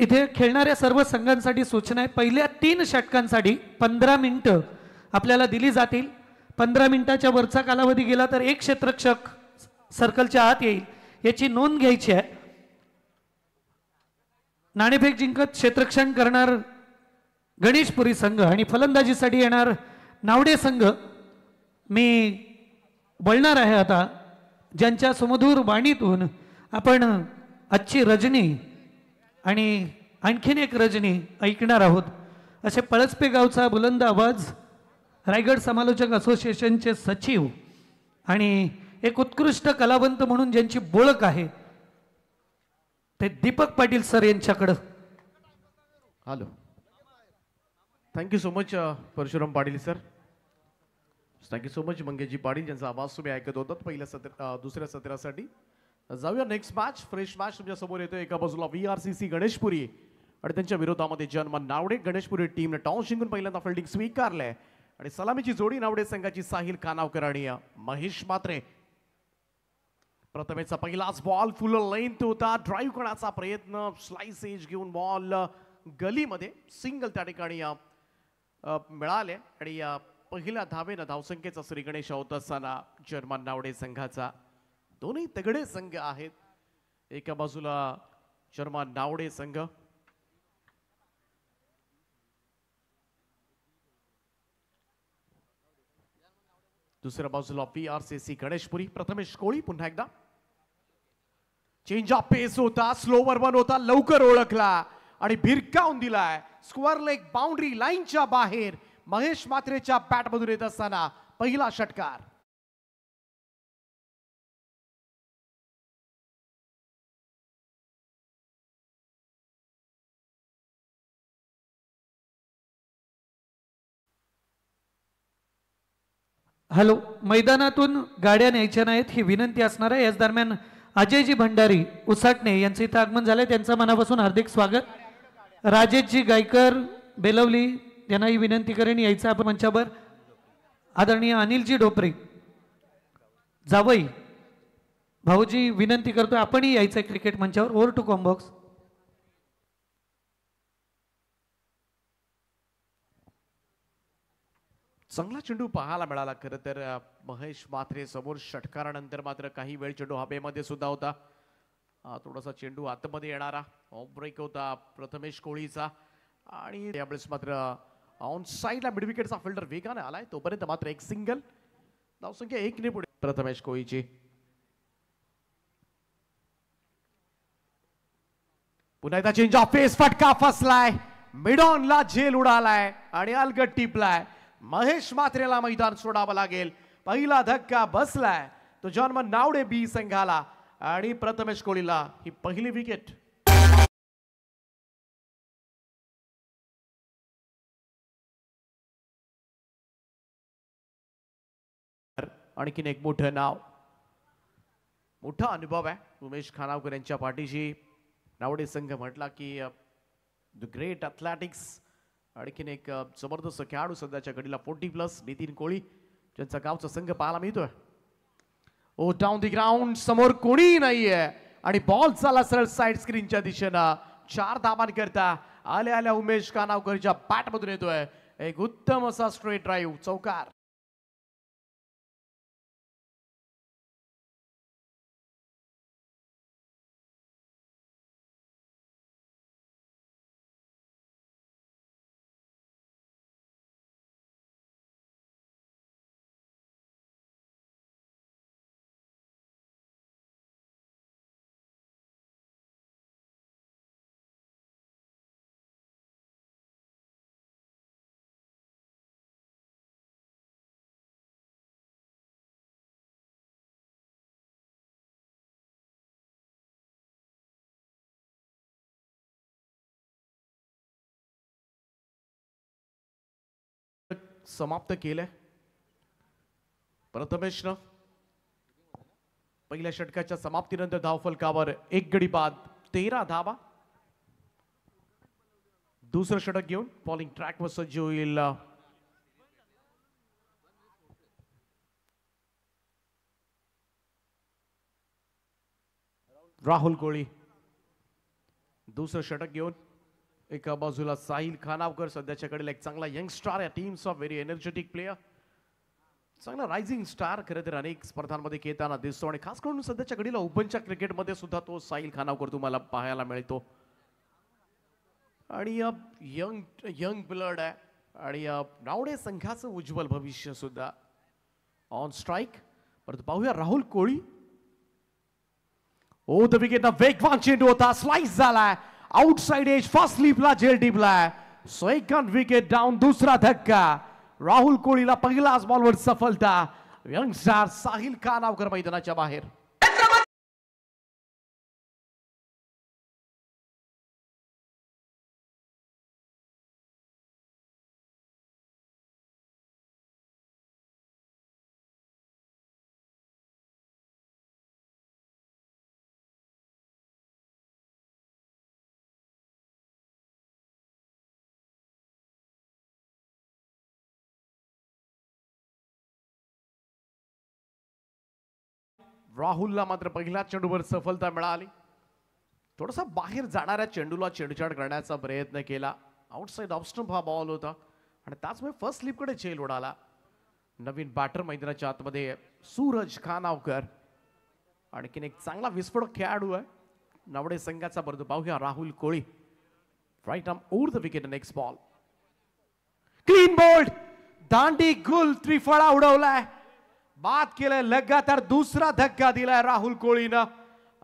इथे खेळणाऱ्या सर्व संघांसाठी सूचना आहे, पहिल्या 3 षटकांसाठी 15 मिनिटं आपल्याला दिली जातील। 15 मिनिटाच्या वरचा कालावधी गेला तर एक क्षेत्ररक्षक सर्कलच्या आत येईल, याची नोंद घ्यायची आहे। नाणेफेक जिंकत क्षेत्ररक्षण करणार गणेशपुरी संघ आणि फलंदाजीसाठी येणार नावडे संघ। मी बोलणार आहे आता, ज्यांच्या सुमधुर वाणीतून आपण आजची रजनी आणि आणखीन एक रजनी ऐकणार आहोत। असे पळसपे गावचा बुलंद आवाज, रायगड समालोचक असोसिएशनचे सचिव आणि एक उत्कृष्ट कलावंत म्हणून ज्यांची बोळक आहे ते दीपक पाटील सर यांच्याकडे। Hello, thank you so much Parshuram Patil sir, thank you so much Mangeshji Patil, ज्यांचा आवाज तुम्ही ऐकत होतात पहिल्या दुसऱ्या सत्रासाठी। जाऊया नेक्स्ट मॅच, फ्रेश मॅच तुमच्या समोर येतोय। एका बाजूला VRCC गणेशपुरी आणि त्यांच्या विरोधामध्ये जन्मन नावडे। गणेशपुरी टीमने टॉस जिंकून पहिल्यांदा फिल्डिंग स्वीकारले आणि सलामीची जोडी नावडे संघाची साहिल कानावकर आणि महेश मात्रे। प्रथमेचा पहिलाच बॉल फुल लेंथ होता, ड्राईव्ह करण्याचा प्रयत्न, स्लाइस एज घेऊन बॉल गलीमध्ये सिंगल त्या ठिकाणी मिळाले आणि पहिल्या धावेनं धावसंख्येचा श्री गणेश होत असताना जर्मन नावडे संघाचा। दोन्ही तगडे संघ आहेत, एका बाजूला जर्मन नावडे संघ, दुसऱ्या बाजूला VRCC गणेशपुरी। प्रथमेश कोळी पुन्हा एकदा चेंज ऑफ पेस होता, स्लोवर वन होता, लवकर ओळखला आणि भिरकावून दिलाय स्क्वेअर लेग बाउंड्री लाईनच्या बाहेर। महेश मात्रेच्या बॅटमधून येत असताना पहिला षटकार। हॅलो, मैदानातून गाड्या न्यायच्या नाहीत ही विनंती असणार आहे। याच दरम्यान अजयजी भंडारी उसाटणे यांचे इथं आगमन झाले, त्यांचं मनापासून हार्दिक स्वागत। राजेशजी गायकर बेलवली यांनाही विनंती करेन यायचं आपण मंचावर। आदरणीय अनिलजी ढोपरे जावई भाऊजी विनंती करतोय आपणही यायचं क्रिकेट मंचावर। Over to combox. चांगला चेंडू पाहायला मिळाला खरं तर महेश मात्रे समोर। षटकारानंतर मात्र काही वेळ चेंडू हवेमध्ये सुद्धा होता, थोडासा चेंडू आतमध्ये येणारा ऑफ ब्रेक होता प्रथमेश कोळीचा आणि यावेळेस मात्र ऑन साइडला मिड विकेटचा फिल्डर वेगाने आलाय, तोपर्यंत मात्र एक सिंगल। धावसंख्या 1 ने पुढे प्रथमेश कोळीची। पुन्हा एकदा चेंज ऑफ पेस, फटका फसलाय, मिड ऑनला झेल उडालाय आणि अलगट टिपलाय। महेश मात्रेला मैदान सोडावं लागेल, पहिला धक्का बसलाय तो जन्मन नावडे बी संघाला आणि प्रथमेश कोळीला ही पहिली विकेट। आणखीन एक मोठं नाव, मोठा अनुभव आहे उमेश खानावकर यांच्या पाठीशी। नावडे संघ म्हटला की द ग्रेट अथलेटिक्स, आणखीन एक जबरदस्त खेळाडू सध्याच्या घडीला 40+ नितीन कोळी, ज्यांचा गावचा संघ पाहायला मिळतोय। ओ डाऊन द ग्राउंड, समोर कोणी नाहीये आणि बॉल चालला सरळ साइड स्क्रीनच्या दिशेनं। 4 धावांकरता आल्या आल्या उमेश खानावकरच्या बॅटमधून येतोय एक उत्तम असा स्ट्रेट ड्राईव्ह, चौकार। समाप्त केलंय प्रथमेशनं। पहिल्या षटकाच्या समाप्तीनंतर धावफलकावर 1 गडी बाद, 13 धावा। दुसरं षटक घेऊन बॉलिंग ट्रॅकवर सज्ज होईल राहुल कोळी। दुसरं षटक घेऊन एका बाजूला साहिल खानावकर सध्याच्या कडेला एक चांगला यंग स्टार या टीमचा व्हेरी एनर्जेटिक प्लेयर, चांगला रायझिंग स्टार खरं तर अनेक स्पर्धांमध्ये खेळताना दिसतो आणि खास करून सध्याच्या घडीला ओपनच्या क्रिकेटमध्ये सुद्धा तो साहिल खानावकर तुम्हाला पाहायला मिळतो आणि यंग ब्लड आहे आणि नावडे संघाचं उज्ज्वल भविष्य सुद्धा ऑन स्ट्राईक. परंतु पाहूया राहुल कोळी. ओ द विकेट वेगवान चेंडू होता, स्लाइस झालाय आउटसाइड एज, फर्स्ट स्लीपला झेल टिपलाय, सेकंड विकेट डाऊन, दुसरा धक्का. राहुल कोळीला पहिलाच बॉलवर सफलता. यंगस्टार साहिल खानावकर मैदानाच्या बाहेर. राहुलला मात्र पहिल्या चेंडूवर सफलता मिळाली. थोडासा बाहेर जाणाऱ्या चेंडूला छेडछाड करण्याचा प्रयत्न केला. आउटसाइड ऑफ स्टंप हा बॉल होता आणि त्याचमुळे फर्स्ट स्लिपकडे झेल उडाला. नवीन बॅटर मैदानाच्या आतमध्ये सूरज खानावकर, आणखीन एक चांगला विस्फोटक खेळाडू आहे नावडे संघाचा. परंतु पाहूया Rahul Koli. Right arm over the wicket, next ball clean bowled, दांडी गुल त्रिफळा उडवलाय, बाद केलाय, लगातार दुसरा धक्का दिलाय राहुल कोळीनं.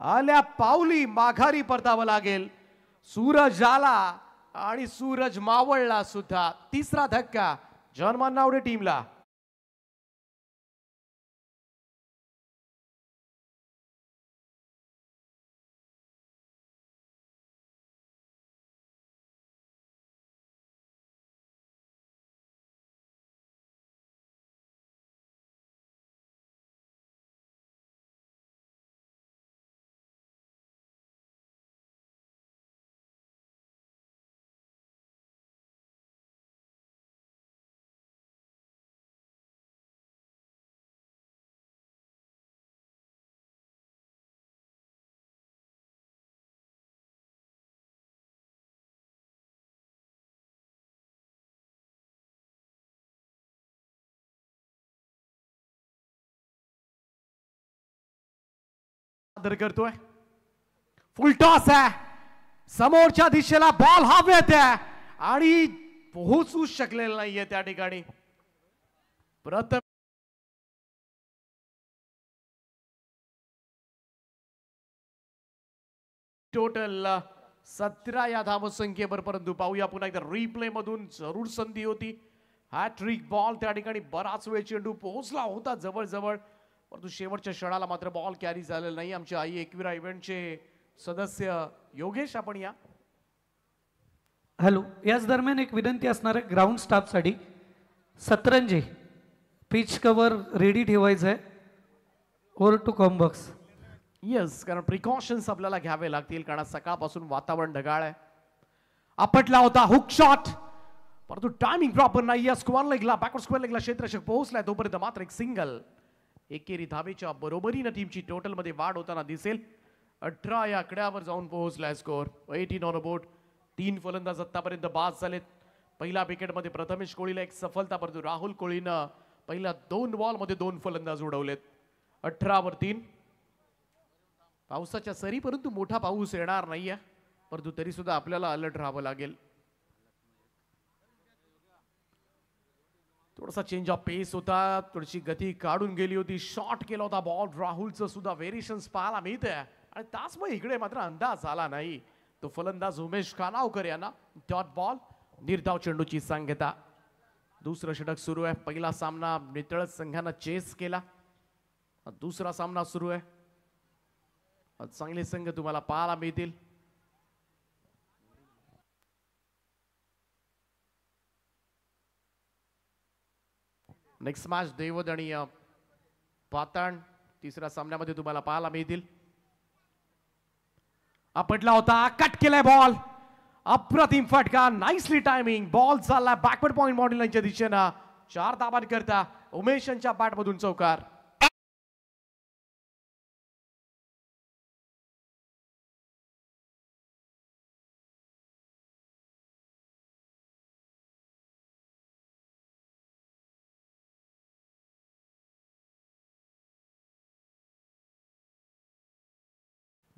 आल्या पावली माघारी परतावं लागेल. सूरज आला आणि सूरज मावळला सुद्धा. तिसरा धक्का जनमान नावडे टीमला. करतोय फुल टॉस आहे, समोरच्या दिशेला बॉल हवेत आहे आणि पोहोचू शकलेला नाहीये त्या ठिकाणी. प्रथम टोटल 17 या धावसंख्येवर. परंतु पाहूया पुन्हा एकदा रिप्ले मधून, जरूर संधी होती. हॅट्रिक बॉल त्या ठिकाणी, बराच वेळ चेंडू पोहोचला होता जवळ, परंतु शेवटच्या क्षणाला मात्र बॉल कॅरी झालेला नाही. आमचे आई एकविरा इव्हेंटचे सदस्य योगेश, आपण या. हॅलो, याच दरम्यान एक विनंती असणार आहे ग्राउंड स्टाफसाठी. सतरंजी पिच कव्हर रेडी ठेवायचं आहे. Over to combox. येस, कारण प्रिकॉशन्स आपल्याला घ्यावे लागतील, कारण सकाळपासून वातावरण ढगाळ आहे. आपटला होता हुक शॉट, परंतु टायमिंग प्रॉपर नाही. स्क्वेअर लेगला, बॅकवर्ड स्क्वेअर लेगला क्षेत्ररक्षक पोहोचलाय. तोपर्यंत मात्र एक सिंगल. एकेरी धावेच्या बरोबरीने टीमची टोटल मध्ये वाढ होताना दिसेल. 18 या आकड्यावर जाऊन पोहोचलाय स्कोर. 18 on a board. 3 फलंदाज आतापर्यंत बाद झालेत. पहिल्या विकेटमध्ये प्रथमेश कोळीला एक सफलता, परंतु राहुल कोळीनं पहिल्या 2 बॉलमध्ये 2 फलंदाज उडवलेत. 18 वर 3. पावसाच्या सरी, परंतु मोठा पाऊस येणार नाहीये, परंतु तरी सुद्धा आपल्याला अलर्ट राहावं लागेल. थोडासा चेंज ऑफ पेस होता, थोडीशी गती काढून गेली होती. शॉट केला होता बॉल. राहुलचं सुद्धा व्हेरिएशन्स पाहायला मिळते आणि त्याचमुळे इकडे मात्र अंदाज आला नाही. तो फलंदाज उमेश खानावकर यांना डॉट बॉल, निर्धाव चेंडूची सांगता. दुसरं षटक सुरू आहे. पहिला सामना नितळत संघानं चेस केला, दुसरा सामना सुरू आहे. चांगले संघ तुम्हाला पाहायला मिळतील. नेक्स्ट मॅच देवद आणि पातण तिसऱ्या सामन्यामध्ये तुम्हाला पाहायला मिळतील. आपटला होता, कट केलाय बॉल, अप्रतिम फटका, नाईसली टायमिंग. बॉल चालला बॅकवर्ड पॉइंट बाउंड्री लाईनच्या दिशेनं. 4 धावांकरता उमेश यांच्या बॅटमधून चौकार.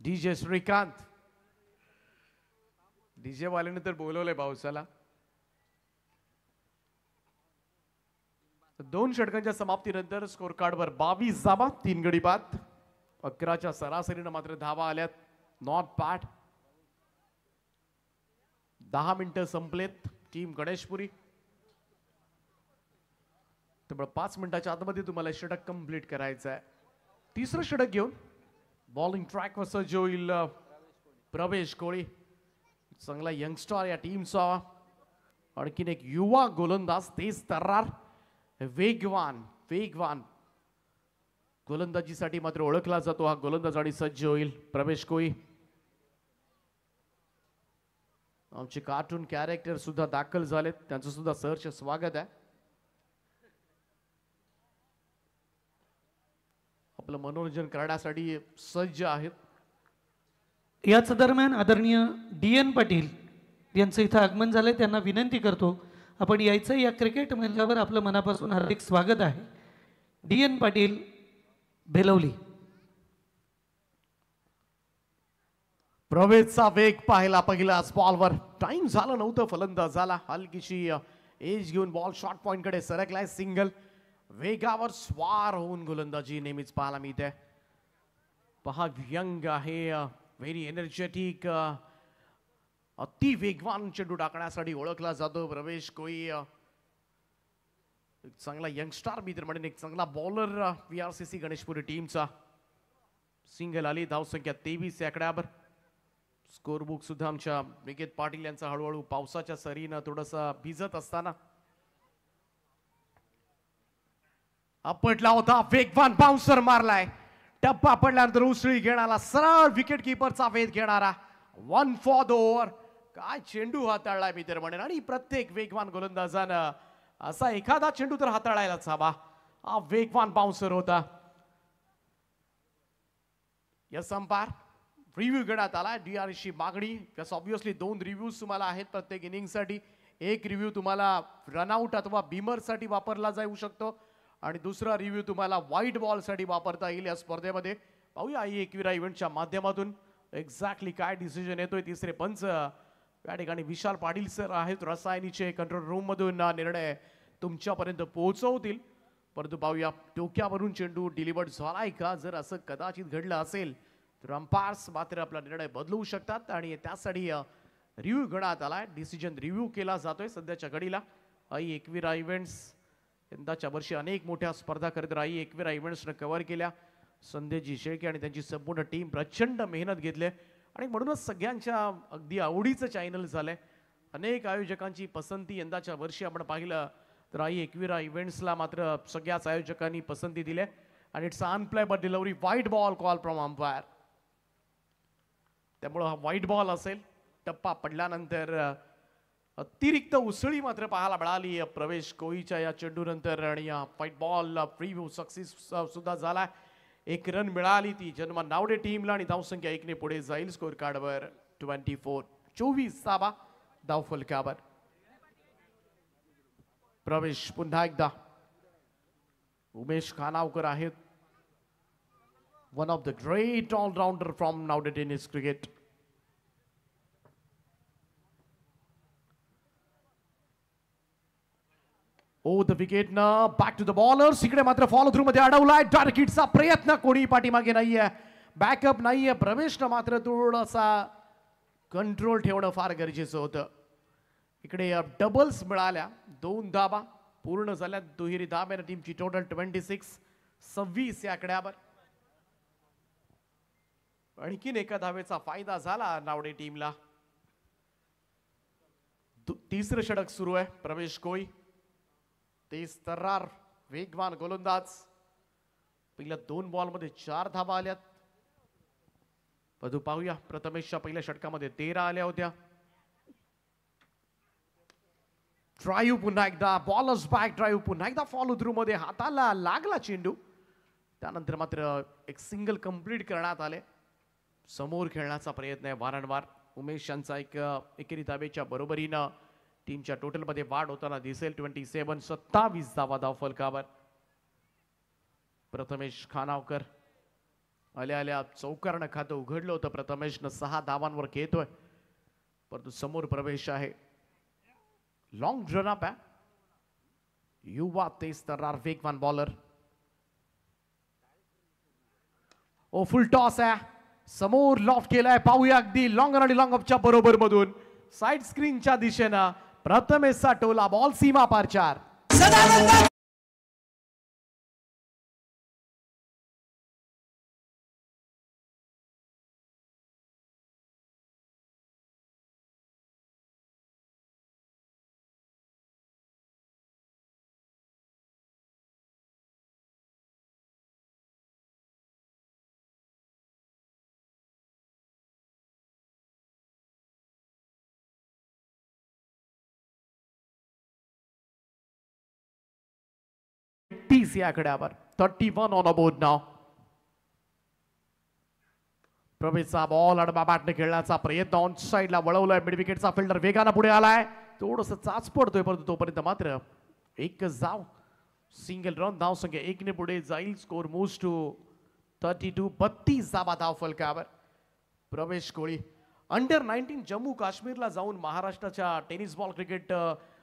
डीजे श्रीकांत. डीजे वाल्याने तर बोलवलंय पावसाला. 2 षटकांच्या समाप्तीनंतर स्कोर कार्डवर 22 धावा, 3 गडी बाद. 11च्या सरासरीनं मात्र धावा आल्यात. Not bad. 10 मिनिटं संपलेत. टीम गणेशपुरी. त्यामुळे 5 मिनिटाच्या आतमध्ये तुम्हाला षटक कंप्लीट करायचं आहे. तिसरं षटक घेऊन बॉलिंग ट्रॅकवर सज्ज होईल प्रवेश कोळी. चांगला यंगस्टर या टीमचा. आणखीन एक युवा गोलंदाज, तेज तर्रार, वेगवान गोलंदाजीसाठी मात्र ओळखला जातो हा गोलंदाज. आणि सज्ज होईल प्रवेश कोळी. आमचे कार्टून कॅरेक्टर सुद्धा दाखल झालेत, त्यांचं सुद्धा सहर्ष स्वागत आहे. आपलं मनोरंजन करण्यासाठी सज्ज आहेत. याच दरम्यान आदरणीय DN पाटील यांचं इथं आगमन झालंय. त्यांना विनंती करतो आपण यायचं. या क्रिकेट मंचावर आपलं मनापासून हार्दिक स्वागत आहे. DN पाटील, भेलवली. प्रवेशचा वेग पाहिला पहिल्याच बॉलवर. टाइम झालं नव्हतं फलंदाजाला. हलकीशी एज घेऊन बॉल शॉर्ट पॉइंट कडे सरकलाय. सिंगल. वेगावर स्वार होऊन गोलंदाजी नेहमीच पाहायला मिळते. पहा, यंग आहे, व्हेरी एनर्जेटिक, अति वेगवान चेंडू टाकण्यासाठी ओळखला जातो प्रवेश कोळी. चांगला यंगस्टार मी तर म्हणेन, एक चांगला बॉलर VRCC गणेशपुरी टीमचा. सिंगल आली. धावसंख्या 23 या आकड्यावर. स्कोर बुक सुद्धा आमच्या निकेत पाटील यांचा हळूहळू पावसाच्या सरीनं थोडासा भिजत असताना आपटला होता. वेगवान बाउन्सर मारलाय. टप्पा पडल्यानंतर उसळी घेणारा, सरळ विकेट किपरचा वेध घेणारा. 1 फॉर द ओव्हर. काय चेंडू हाताळलाय मी तर म्हणेन. आणि प्रत्येक वेगवान गोलंदाजानं असा एखादा चेंडू तर हाताळायलाच हवा. हा वेगवान बाउन्सर होता. यस अंपायर, रिव्ह्यू घेण्यात आला. DRSची मागणी. यस, ऑब्विसली 2 रिव्ह्यूज तुम्हाला आहेत प्रत्येक इनिंगसाठी. एक रिव्ह्यू तुम्हाला रनआउट अथवा बीमर साठी वापरला जाऊ शकतो आणि दुसरा रिव्ह्यू तुम्हाला व्हाईट बॉल साठी वापरता येईल या स्पर्धेमध्ये. पाहूया एकविरा इव्हेंटच्या माध्यमातून एक्झॅक्टली काय डिसिजन येतोय. तिसरे पंच या ठिकाणी विशाल पाटील सर आहेत रसायनीचे. कंट्रोल रूम मधून निर्णय तुमच्यापर्यंत पोहोचवतील. परंतु पाहूया डोक्यावरून चेंडू डिलिव्हर्ड झालाय का. जर असं कदाचित घडलं असेल तर अंपायर्स मात्र आपला निर्णय बदलवू शकतात आणि त्यासाठी रिव्ह्यू घेण्यात आलाय. डिसिजन रिव्ह्यू केला जातोय सध्याच्या घडीला. एकविरा इव्हेंट्स यंदाच्या वर्षी अनेक मोठ्या स्पर्धा करत राही एकविरा इव्हेंट्सनं कव्हर केल्या. संदेशजी शेळके आणि त्यांची संपूर्ण टीम प्रचंड मेहनत घेतली आणि म्हणूनच सगळ्यांच्या अगदी आवडीचं चॅनल झालंय. अनेक आयोजकांची पसंती यंदाच्या वर्षी आपण पाहिलं तर एकविरा इव्हेंट्सला मात्र सगळ्याच आयोजकांनी पसंती दिली आणि it's unplayable delivery. White ball call from umpire. त्यामुळं हा व्हाईट बॉल असेल. टप्पा पडल्यानंतर अतिरिक्त उसळी मात्र पाहायला मिळाली प्रवेश कोळीच्या या चेंडूनंतर आणि या व्हाईट बॉल प्रिव्ह्यू सक्सेस सुद्धा झाला. 1 रन मिळाली ती जन्म नावडे टीमला आणि धावसंख्या 1 ने पुढे जाईल. स्कोर कार्डवर 24 धावा धावफलकावर. प्रवेश पुन्हा एकदा. उमेश खानावकर आहेत. One of the great all-rounder from Navde tennis cricket. Oh the wicket and back to the bowlers. इकडे मात्र फॉलो थ्रू मध्ये अडवलाय. डायरेक्ट हिटचा प्रयत्न कोणी पाठीमागे नाहीये. बॅकअप नाहीये. प्रवेशनं मात्र थोडासा कंट्रोल ठेवणं फार गरजेचं होतं. इकडे डबल्स मिळाल्या. 2 धाबा पूर्ण झाल्या. दुहेरी धाब्याने टीमची टोटल 26 या आकड्यावर. आणखीन एका धावेचा फायदा झाला नावडे टीमला. तिसरं षटक सुरू आहे. प्रवेश कोळी तेज तर्रार वेगवान गोलंदाज. पहिल्या 2 बॉलमध्ये 4 धावा आल्यात. परंतु पाहूया प्रथमेशच्या पहिल्या षटकामध्ये 13 आल्या होत्या. ड्राईव्ह पुन्हा एकदा. बॉलर्स बॅक ड्राईव्ह पुन्हा एकदा फॉलो थ्रू मध्ये हाताला लागला चेंडू. त्यानंतर मात्र एक सिंगल कंप्लीट करण्यात आले. समोर खेळण्याचा प्रयत्न आहे वारंवार. उमेश यांचा एकेरी धावेच्या बरोबरीनं टीमच्या टोटल मध्ये वाढ होताना दिसेल. 27 धावा धावफलकावर. प्रथमेश खानावकर आल्या आल्या चौकारणं खातं उघडलं होतं. प्रथमेशनं 6 धावांवर घेतोय, परंतु समोर प्रवेश आहे. लॉंग रन अप आहे. युवा तेज तर्रार वेगवान बॉलर. ओ फुल टॉस आहे. समोर लॉफ्ट केलाय. पाहूया अगदी लॉंग आणि लॉंग अपच्या बरोबर मधून साइड स्क्रीनच्या दिशेनं प्रथमेशचा टोला. बॉल सीमा पार 4. या आकड्यावर 31 ऑन अ बोर्ड नाव. प्रवेशचा बॉल अडबा बॅटने खेळण्याचा प्रयत्न ऑन साइडला वळवलाय. मिड विकेटचा फिल्डर वेगानं पुढे आलाय. थोडस चाच पडतोय, परंतु तोपर्यंत मात्र एकच धाव. Single run. धाव संख्या 1 ने पुढे जाईल. Score moves to 32. 32 धावा धाव फलकावर. प्रवेश कोळी अंडर 19 जम्मू काश्मीरला जाऊन महाराष्ट्राच्या टेनिस बॉल क्रिकेट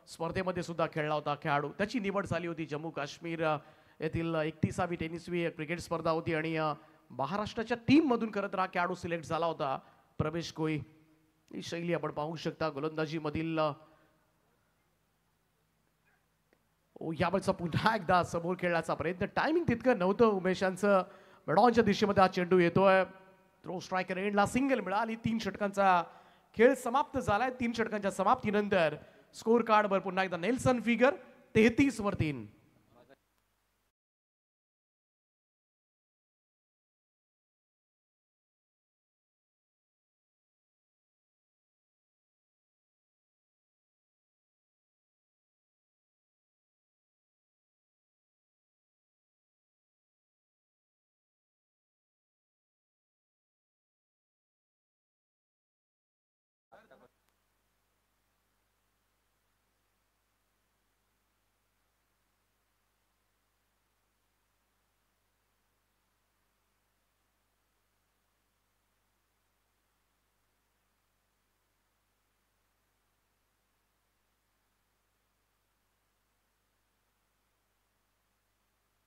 स्पर्धेमध्ये सुद्धा खेळला होता खेळाडू. त्याची निवड झाली होती. जम्मू काश्मीर येथील 31वी टेनिसवी क्रिकेट स्पर्धा होती आणि महाराष्ट्राच्या टीम मधून खरं तर हा खेळाडू सिलेक्ट झाला होता. प्रवेश कोळी. ही शैली आपण पाहू शकता गोलंदाजी मधील. यावेळेचा पुन्हा एकदा समोर खेळण्याचा प्रयत्न. टायमिंग तितकं नव्हतं उमेशांचं. मिडॉनच्या दिशेमध्ये हा चेंडू येतोय. थ्रो स्ट्रायकर एंडला सिंगल मिळाली. 3 षटकांचा खेळ समाप्त झालाय. 3 षटकांच्या समाप्तीनंतर स्कोर कार्ड वर पुन्हा एकदा नेल्सन फिगर 33 वर 3.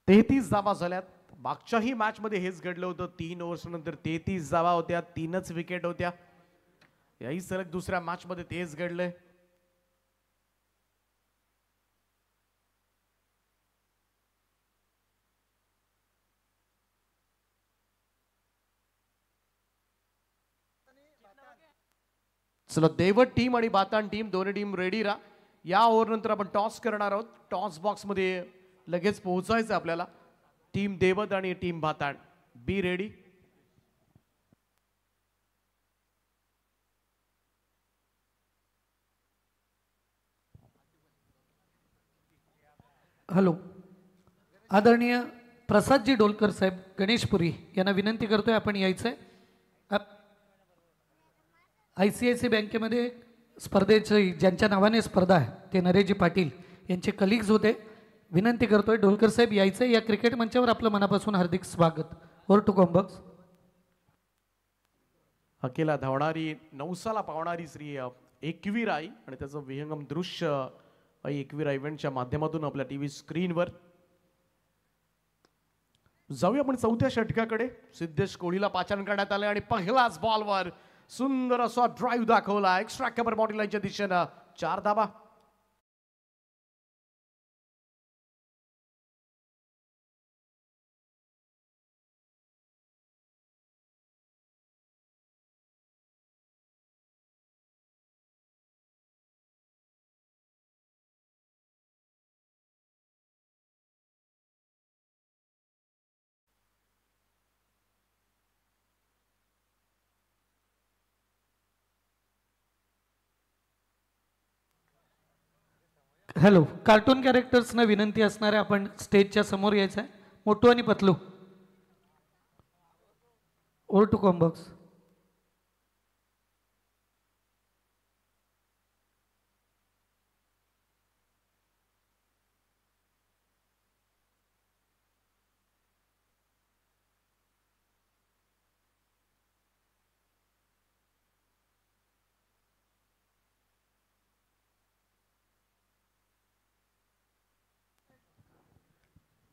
तेहतीस धावा झाल्यात. मागच्याही मॅच मध्ये हेच घडलं होतं. 3 ओव्हर्स नंतर 33 धावा होत्या. 3च विकेट होत्या. याही सलग दुसऱ्या मॅच मध्ये तेच घडलंय. चला देवट टीम आणि बातान टीम दोन्ही टीम रेडी राहा. या ओव्हर नंतर आपण टॉस करणार आहोत. टॉस बॉक्स मध्ये लगेच पोहोचायचं आपल्याला. टीम देवत आणि टीम बातान बी रेडी. हॅलो. आदरणीय प्रसादजी डोलकर साहेब गणेशपुरी यांना विनंती करतोय आपण यायचंय. ICICI बँकेमध्ये स्पर्धेची ज्यांच्या नावाने स्पर्धा आहे ते नरेजी पाटील यांचे कलिग्स होते. विनंती करतोय डोलकर साहेब यायचं. या क्रिकेट मंचावर आपलं मनापासून हार्दिक स्वागत. Over to combox. अकेला धावणारी नवसाला पावणारी श्री एकवीराई आणि त्याचं विहंगम दृश्य एकवीरा इव्हेंटच्या माध्यमातून आपल्या टीव्ही स्क्रीनवर. जाऊया आपण चौथ्या षटकाकडे. सिद्धेश कोहलीला पाचारण करण्यात आले आणि पहिलाच बॉलवर सुंदर असा ड्राईव्ह दाखवला. एक्स्ट्रा कव्हर बॉडी लाईनच्या दिशेनं 4 धावा. हॅलो. कार्टून कॅरेक्टर्सना विनंती असणार आहे आपण स्टेजच्या समोर यायचं आहे. मोठू आणि Patlu. Over to combox.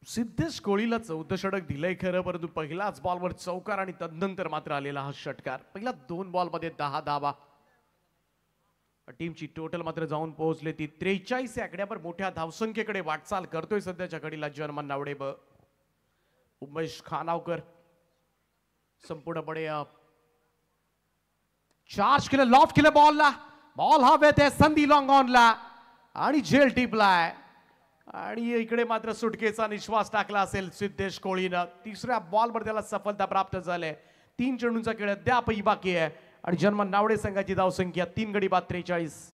Siddhesh कोहलीला 14 षटक दिलंय खरं, परंतु पहिल्याच बॉलवर चौकार आणि तदनंतर मात्र आलेला हा षटकार. पहिल्या 2 बॉलमध्ये 10 धावा. टीमची टोटल मात्र जाऊन पोहोचले ती 43 आकड्यावर मोठ्या धावसंख्येकडे वाटचाल करतोय सध्याच्या घडीला जर्मन नावडे. उमेश खानावकर संपूर्णपणे चार्ज केलं, लॉफ्ट केलं बॉलला. बॉल हवेत आहे, संधी लॉंग ऑनला आणि झेल टिपलाय. आणि इकडे मात्र सुटकेचा निश्वास टाकला असेल सिद्धेश कोहलीनं. तिसऱ्या बॉलवर त्याला सफलता प्राप्त झाली. 3 चेंडूंचा खेळ अद्यापही बाकी आहे आणि जर्मन नावडे संघाची धावसंख्या 3 गडी बाद 43.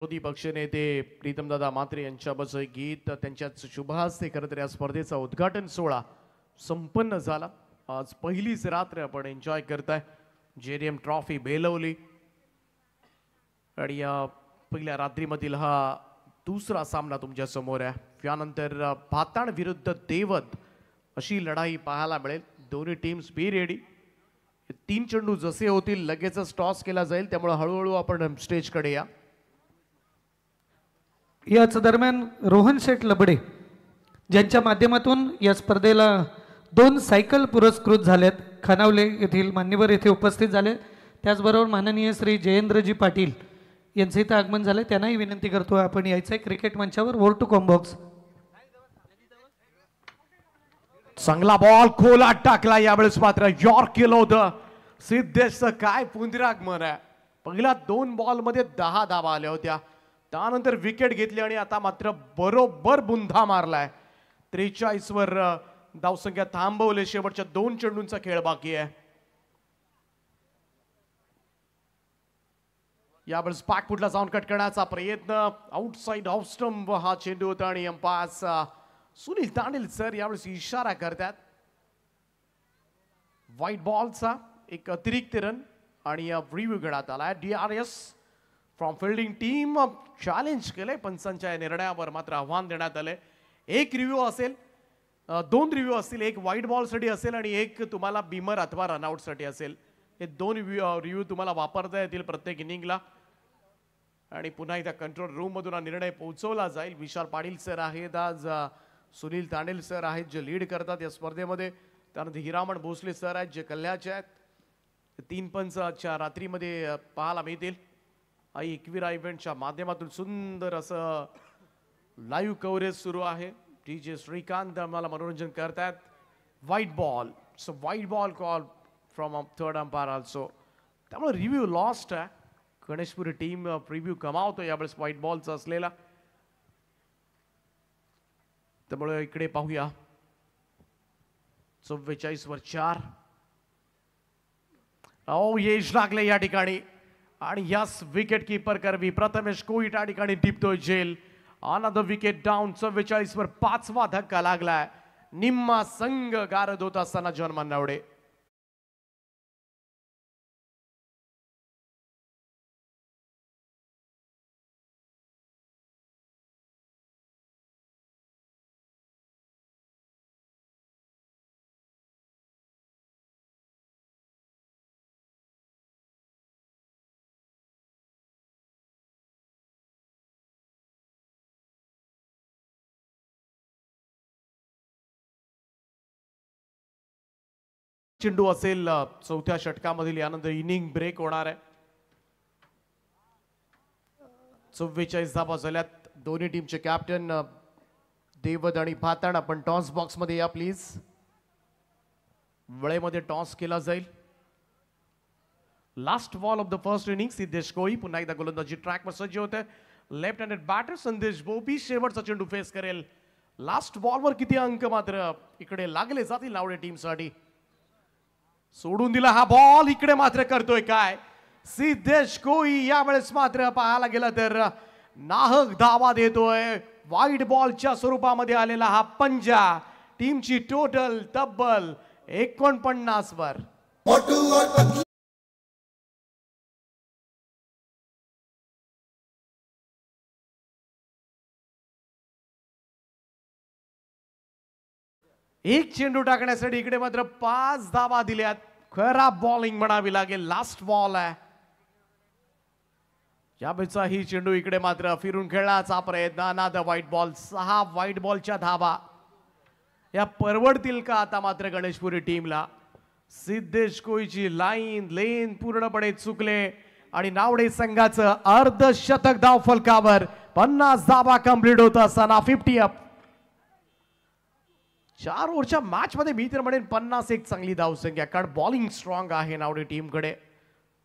विरोधी पक्षनेते प्रीतमदादा म्हात्रे यांच्याबद्दल एक गीत त्यांच्याच शुभ हस्ते खरं तर या स्पर्धेचा उद्घाटन सोहळा संपन्न झाला. आज पहिलीच रात्र आपण एन्जॉय करताय. JDM ट्रॉफी बेलवली आणि या पहिल्या रात्रीमधील हा दुसरा सामना तुमच्या समोर आहे. यानंतर भाताण विरुद्ध देवद अशी लढाई पाहायला मिळेल. दोन्ही टीम्स बी रेडी. 3 चेंडू जसे होतील लगेचच टॉस केला जाईल, त्यामुळे हळूहळू आपण स्टेजकडे या. याच दरम्यान रोहन शेठ लबडे ज्यांच्या माध्यमातून या स्पर्धेला 2 सायकल पुरस्कृत झालेत, खानावले येथील मान्यवर येथे उपस्थित झाले. त्याचबरोबर माननीय श्री जयेंद्रजी पाटील यांचं इथं आगमन झालं. त्यांनाही विनंती करतो आपण यायचं आहे क्रिकेट मंचावर. वोर टू कॉम्बॉक्स. चांगला बॉल खोलात टाकला. यावेळेस मात्र यॉर्क केलं होतं. सिद्धेशचं काय पुनरागमन आहे. पहिल्या 2 बॉलमध्ये 10 धावा आल्या होत्या. त्यानंतर विकेट घेतली आणि आता मात्र बरोबर बुंधा मारलाय. 43 वर धावसंख्या थांबवले. शेवटच्या 2 चेंडूंचा खेळ बाकी आहे. यावेळेस पाकफुटला जाऊन कट करण्याचा प्रयत्न. आउटसाइड ऑफ स्टंप हा चेंडू होता आणि अंपायर सुनील तांडेल सर यावेळेस इशारा करतात. व्हाईट बॉलचा एक अतिरिक्त रन आणि रिव्ह्यू घेण्यात आला. DRS from fielding team challenge केले. पंचांच्या निर्णयावर मात्र आव्हान देण्यात आले. एक रिव्ह्यू असेल, 2 रिव्ह्यू असतील. एक व्हाईट बॉलसाठी असेल आणि एक तुम्हाला बीमर अथवा रनआउटसाठी असेल. हे 2 रिव्ह्यू तुम्हाला वापरता येतील प्रत्येक इनिंगला. आणि पुन्हा एकदा कंट्रोल रूम मधून हा निर्णय पोहोचवला जाईल. विशाल पाटील सर आहेत आज, सुनील तांडेल सर आहेत जे लीड करतात या स्पर्धेमध्ये. त्यानंतर हिरामण भोसले सर आहेत जे कल्याणचे आहेत. 3 पंच आजच्या रात्रीमध्ये पाहायला मिळतील. आई एकविरा इव्हेंटच्या माध्यमातून सुंदर असं लाईव्ह कव्हरेज सुरू आहे. DJ श्रीकांत आम्हाला मनोरंजन करतात. White ball, so white ball call from third umpire also. त्यामुळे रिव्ह्यू लॉस्ट आहे. गणेशपुरी टीम रिव्ह्यू कमावतो यावेळेस व्हाईट बॉलचा असलेला. त्यामुळे इकडे पाहूया. 44 वर 4. यश लागले या ठिकाणी आणि यास विकेट कीपर करवी प्रथमेश कोळी त्या ठिकाणी टिपतोय झेल. Another wicket down. 44 वर 5वा धक्का लागलाय. निम्मा संघ गारद होत असताना जर्मन नावडे. चेंडू असेल 4थ्या षटकामधील. यानंतर इनिंग ब्रेक होणार आहे. 44 धावा झाल्यात. दोन्ही टीमचे कॅप्टन देवद आणि भाताण आपण टॉस बॉक्स मध्ये या प्लीज. वेळेमध्ये टॉस केला जाईल. Last ball of the first inning. Siddhesh Koli पुन्हा एकदा गोलंदाजी ट्रॅकवर सज्ज होते. लेफ्ट हँडेड बॅटर संदेश बोबी शेवटचा चेंडू फेस करेल. लास्ट बॉलवर किती अंक मात्र इकडे लागले जातील नावडे टीमसाठी. सोडून दिला हा बॉल. इकडे मात्र करतोय काय सिद्धेश कोळी. यावेळेस मात्र पाहायला गेलं तर नाहक धावा देतोय. व्हाईट बॉलच्या स्वरूपामध्ये आलेला हा पंजा टीमची टोटल तब्बल 49 वर. एक चेंडू टाकण्यासाठी इकडे मात्र 5 धावा दिल्यात. खराब बॉलिंग म्हणावी लागेल. लास्ट बॉल आहे यावेळचा. ही चेंडू इकडे मात्र फिरून खेळण्याचा प्रयत्न. अनादर व्हाईट बॉल. 6 व्हाईट बॉलच्या धावा या परवडतील का आता मात्र गणेशपुरी टीमला. सिद्धेश कोईची लाईन लेन पूर्णपणे चुकले आणि नावडे संघाचं अर्धशतक धाव फलकावर. 50 धावा कंप्लीट होत असताना 50 अप. 4 ओव्हरच्या मॅच मध्ये मी तर म्हणेन 50 एक चांगली धावसंख्या, कारण बॉलिंग स्ट्रॉंग आहे नावडे टीमकडे.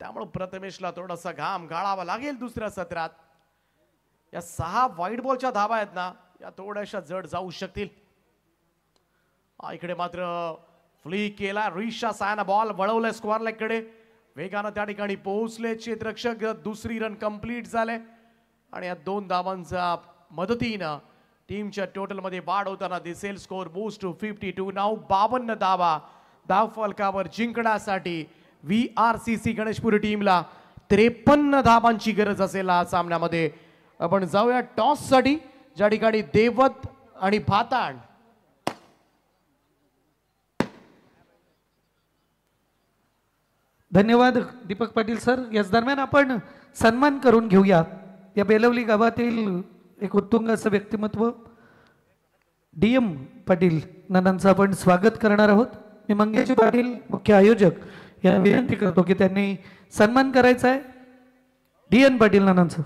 त्यामुळे प्रथमेशला थोडासा घाम गाळावा लागेल दुसऱ्या सत्रात. या 6 व्हाईट बॉलच्या धावा आहेत ना, या थोड्याशा जड जाऊ शकतील. इकडे मात्र फ्लिक केला. रिशा सायना बॉल वळवलाय स्क्वेअर लेग कडे. वेगानं त्या ठिकाणी पोहोचले क्षेत्ररक्षक. दुसरी रन कंप्लीट झाले आणि या 2 धावांच्या मदतीनं टीमच्या टोटल मध्ये वाढ होताना दिसेल. Score moves to 52. नाव 52 धावा धाव फलकावर जिंकण्यासाठी VRCC गणेशपुरी टीमला 53 धावांची गरज असेल या सामन्यामध्ये. आपण जाऊया टॉस साठी, ज्या ठिकाणी देवत आणि भाताण. धन्यवाद दीपक पाटील सर. याच दरम्यान आपण सन्मान करून घेऊया या बेलवली गावातील एक उत्तुंग असं व्यक्तिमत्व DM पाटील नानांचं आपण स्वागत करणार आहोत. मी मंगेश पाटील मुख्य आयोजक यांना विनंती करतो की त्यांनी सन्मान करायचा आहे DN पाटील नानांचं.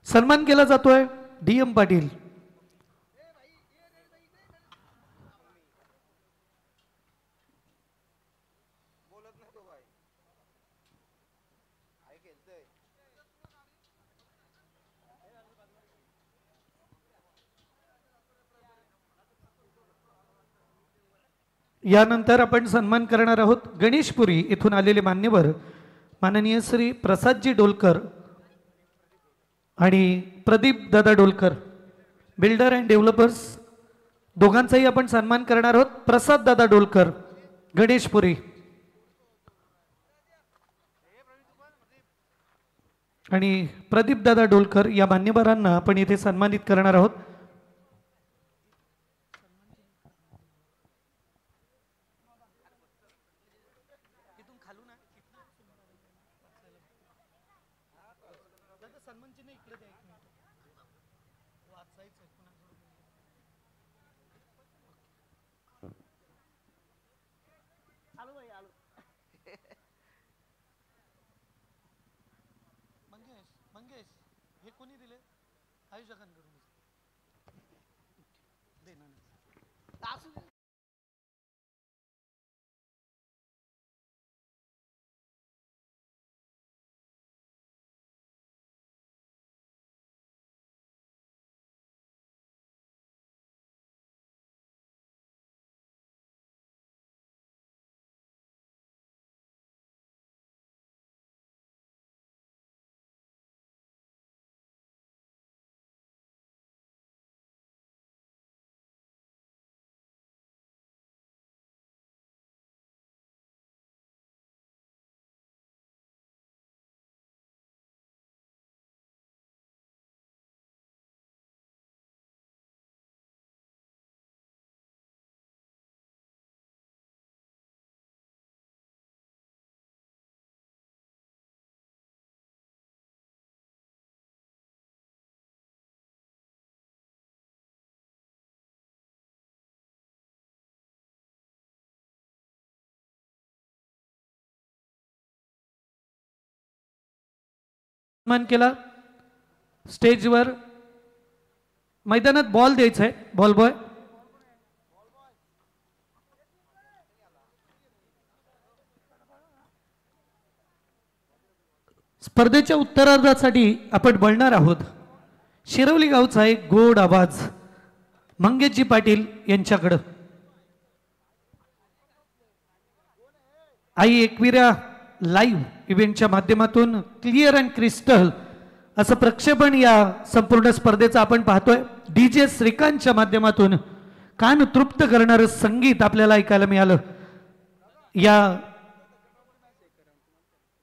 सन्मान केला जातोय DM पाटील. यानंतर आपण सन्मान करणार आहोत गणेशपुरी इथून आलेले मान्यवर माननीय श्री प्रसादजी डोलकर आणि प्रदीप दादा डोलकर, बिल्डर अँड डेव्हलपर्स. दोघांचाही आपण सन्मान करणार आहोत. प्रसाद दादा डोलकर गणेशपुरी आणि प्रदीप दादा डोलकर या मान्यवरांना आपण इथे सन्मानित करणार आहोत. मंगेश हे कोणी दिले? आयोजकांकडून. सन्मान केला. स्टेजवर मैदानात बॉल द्यायचा आहे. बॉल बॉय स्पर्धेच्या उत्तरार्धासाठी आपण बोलणार आहोत शिरवली गावचा एक गोड आवाज मंगेशजी पाटील यांच्याकडं. आई एकविरा लाईव्ह इव्हेंटच्या माध्यमातून क्लिअर अँड क्रिस्टल असं प्रक्षेपण या संपूर्ण स्पर्धेचं आपण पाहतोय. DJ श्रीकांतच्या माध्यमातून कान तृप्त करणारं संगीत आपल्याला ऐकायला मिळालं.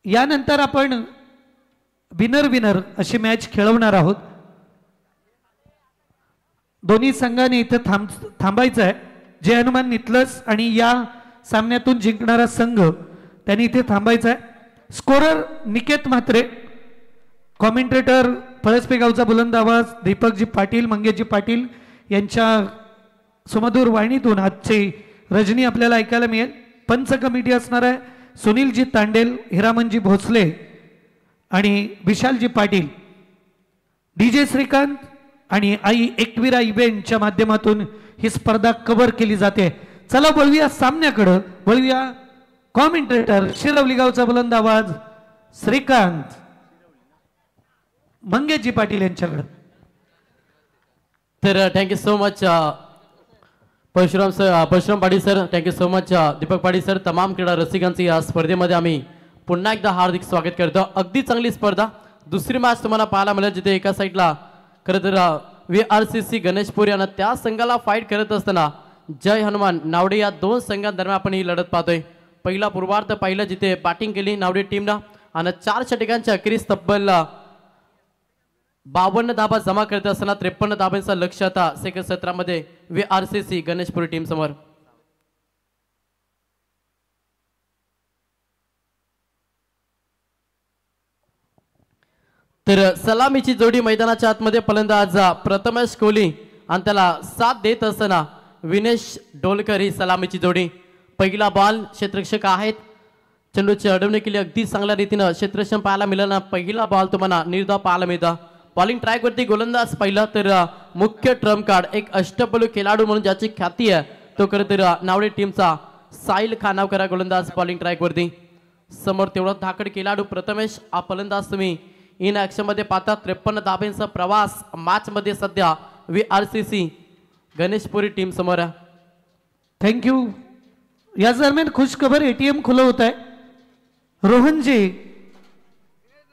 यानंतर आपण विनर अशी मॅच खेळवणार आहोत. दोन्ही संघाने इथे थांबायचं आहे. जय हनुमान नितलस आणि या सामन्यातून जिंकणारा संघ त्यांनी इथे थांबायचा आहे. स्कोरर निकेत म्हात्रे, कॉमेंटेटर पळसपे गावचा बुलंद आवाज दीपकजी पाटील, मंगेशजी पाटील यांच्या सुमधुर वाणीतून आजची रजनी आपल्याला ऐकायला मिळेल. पंच कमिटी असणार आहे सुनीलजी तांडेल, हिरामनजी भोसले आणि विशालजी पाटील. DJ श्रीकांत आणि आई एकविरा इव्हेंटच्या माध्यमातून ही स्पर्धा कव्हर केली जाते. चला वळूया सामन्याकडे, वळूया कॉमेंटेटर शिरवली गावचा बुलंद आवाज श्रीकांत, मंगेशजी पाटील यांच्याकडे. तर thank you so much Parshuram Patil sir, thank you so much Deepak Patil sir. तमाम क्रीडा रसिकांचे या स्पर्धेमध्ये आम्ही पुन्हा एकदा हार्दिक स्वागत करतो. अगदी चांगली स्पर्धा. दुसरी मॅच तुम्हाला पाहायला मिळेल जिथे एका साईडला खरं तर VRCC गणेशपुरी आणि त्या संघाला फाईट करत असताना जय हनुमान नावडे या दोन संघांदरम्यान आपण ही लढत पाहतोय. पहिला पूर्वार्ध पाहिलं जिथे बॅटिंग केली नावडे टीमनं आणि 4 षटकांच्या अखेरीस तब्बल 52 धाबा जमा करत असताना 53 धाबांचं लक्ष आता सेकंड सत्रामध्ये VRCC गणेशपुरी टीम समोर. तर सलामीची जोडी मैदानाच्या आतमध्ये फलंदाज प्रथमेश कोहली आणि त्याला साथ देत असताना विनेश डोलकर ही सलामीची जोडी. पहिला बॉल क्षेत्ररक्षक आहेत, चेंडूची अडवणी केली अगदी चांगल्या रीतीनं क्षेत्ररक्षण पाहायला मिळालं. पहिला बॉल तुम्हाला निर्धाव पाहायला मिळतं. बॉलिंग ट्रॅक वरती गोलंदाज पाहिलं तर मुख्य ट्रम्प कार्ड एक अष्टपैलू खेळाडू म्हणून ज्याची ख्याती आहे तो खरं तर नावडे टीमचा साहिल खानावकर गोलंदाज बॉलिंग ट्रॅक वरती. समोर तेवढा धाकड खेळाडू प्रथमेश हा फलंदाज तुम्ही इन ऍक्शन मध्ये पाहता. 53 धाब्यांचा प्रवास मॅच मध्ये सध्या VRCC गणेशपुरी टीम समोर आहे. थँक्यू. या दरम्यान खुशखबर ATM खुलं होत आहे. रोहनजी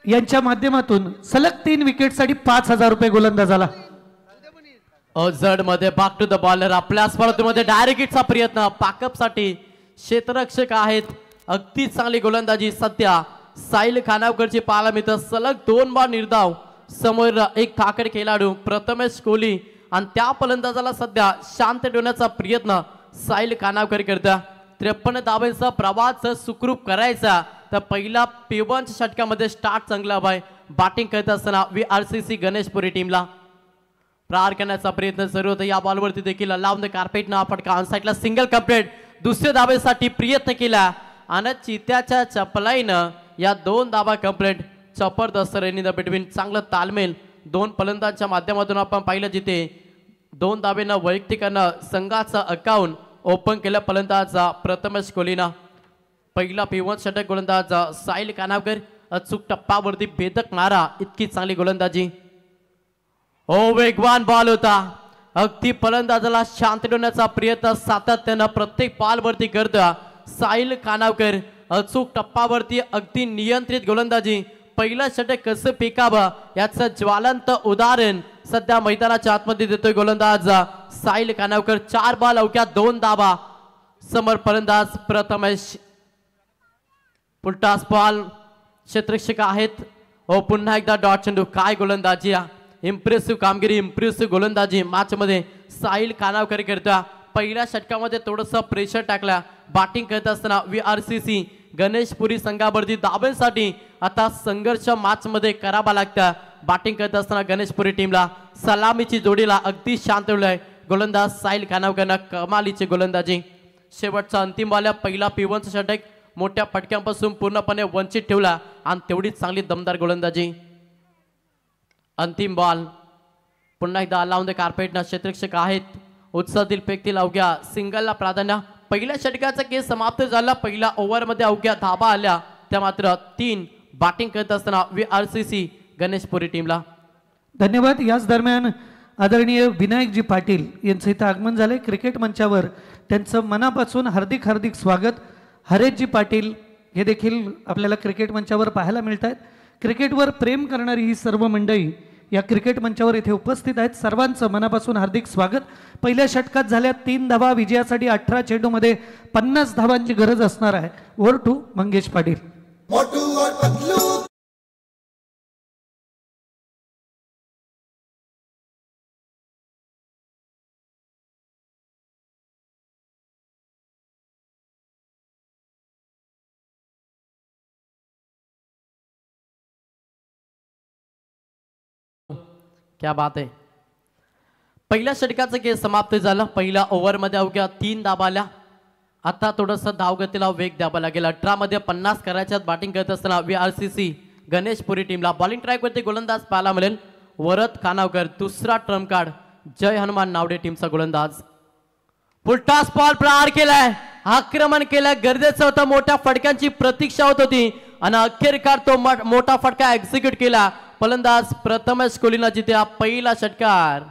यांच्या माध्यमातून सलग 3 विकेटसाठी 5,000 रुपये गोलंदाजाला. जड मध्ये बॅक टू द बॉलर. आपल्या स्पर्धेमध्ये डायरेक्ट हिटचा प्रयत्न पॅकअप साठी क्षेत्ररक्षक आहेत. अगदी चांगली गोलंदाजी सध्या साहिल खानावकरची पाहायला मिळतं. सलग 2 बॉल निर्धाव. समोर एक ठाकर खेळाडू प्रथमेश कोहली आणि त्या फलंदाजाला सध्या शांत ठेवण्याचा प्रयत्न साहिल खानावकर करता. 53 धाब्यांचा प्रवास सुखरूप करायचा तर पहिला 55 षटकामध्ये स्टार्ट चांगला हवाय. बॅटिंग करत असताना VRCC गणेशपुरी टीमला प्रहार करण्याचा प्रयत्न सुरू होता. या बॉलवरती देखील लावून कार्पेटनं फटका ऑन साईडला सिंगल कंप्लीट. दुसऱ्या धाब्यासाठी प्रयत्न केला आणि चित्याच्या चपलाईनं या 2 धाबा कंप्लीट. जबरदस्त रन इन द बिटवीन. चांगलं तालमेल दोन फलंदाजांच्या माध्यमातून आपण पाहिलं जिथे 2 धाब्यानं वैयक्तिकानं संघाचं अकाउंट ओपन केलं फलंदाज प्रथमेश कोहलीनं. पहिला 55 षटक गोलंदाज साहिल खानावकर. अचूक टप्पावरती भेदक मारा इतकी चांगली गोलंदाजी. वेगवान बॉल होता. अगदी फलंदाजाला शांत ठेवण्याचा प्रयत्न सातत्यानं प्रत्येक बॉलवरती करतो साहिल खानावकर. अचूक टप्पावरती अगदी नियंत्रित गोलंदाजी. पहिलं षटक कसं फेकावं याचं ज्वलंत उदाहरण सध्या मैदानाच्या आतमध्ये देतोय गोलंदाज साहिल खानावकर. 4 बॉल अवघ्या 2 धाबा. समोर फलंदाज प्रथमेश. पुलटास बॉल क्षेत्ररक्षक आहेत. पुन्हा एकदा डॉट चेंडू. काय गोलंदाजी. इम्प्रेसिव्ह कामगिरी, इम्प्रेसिव्ह गोलंदाजी मॅच मध्ये साहिल खानावकर करता. पहिल्या षटकामध्ये थोडंसं प्रेशर टाकला. बॅटिंग करत असताना VRCC गणेशपुरी संघावरती धाब्यांसाठी आता संघर्ष मॅच मध्ये करावा लागतं. बॅटिंग करत असताना गणेशपुरी टीमला सलामीची जोडीला अगदी शांत ठेवलंय गोलंदाज साहिल खानावकरनं. कमालीची गोलंदाजी. शेवटचा अंतिम बॉल पहिला 55 षटक मोठ्या फटक्यांपासून पूर्णपणे वंचित ठेवला आणि तेवढीच चांगली दमदार गोलंदाजी. अंतिम बॉल पुन्हा एकदा लावून कार्पेटनं क्षेत्ररक्षक आहेत. उत्साहातील फेकतील अवघ्या सिंगलला प्राधान्य. पहिल्या षटकाचा खेळ समाप्त झाला. पहिल्या ओव्हरमध्ये अवघ्या धाबा आल्या त्या मात्र 3 बॅटिंग करत असताना VRCC गणेशपुरी टीमला. धन्यवाद. याच दरम्यान आदरणीय विनायकजी पाटील यांचं इथं आगमन झालंय क्रिकेट मंचावर. त्यांचं मनापासून हार्दिक हार्दिक स्वागत. हरेशजी पाटील हे देखील आपल्याला क्रिकेट मंचावर पाहायला मिळत आहेत. क्रिकेटवर प्रेम करणारी ही सर्व मंडळी या क्रिकेट मंचावर इथे उपस्थित आहेत. सर्वांचं मनापासून हार्दिक स्वागत. पहिल्या षटकात झाल्या 3 धावा. विजयासाठी 18 चेंडूमध्ये 50 धावांची गरज असणार आहे. Over to Mangesh Patil. क्या बात आहे. पहिल्या षटकाचा खेळ समाप्त झाला. पहिल्या ओव्हरमध्ये अवघ्या 3 धावा आल्या. आता थोडंसं धावगतीला वेग द्यावा लागेल. 18 मध्ये 50 करायच्यात. बॅटिंग करत असताना VRCC गणेशपुरी टीमला बॉलिंग ट्रॅकवरती गोलंदाज पाहायला मिळेल वरद खानावकर. दुसरा ट्रम्प कार्ड जय हनुमान नावडे टीमचा गोलंदाज. फुलटॉस बॉल प्रहार केलाय. आक्रमण केलंय. गरजेचं होतं. मोठ्या फटक्यांची प्रतीक्षा होत होती आणि अखेरकार तो मोठा फटका एक्झिक्यूट केला. फलंदाज प्रथमेश कोहलीला जिथे हा पहिला षटकार.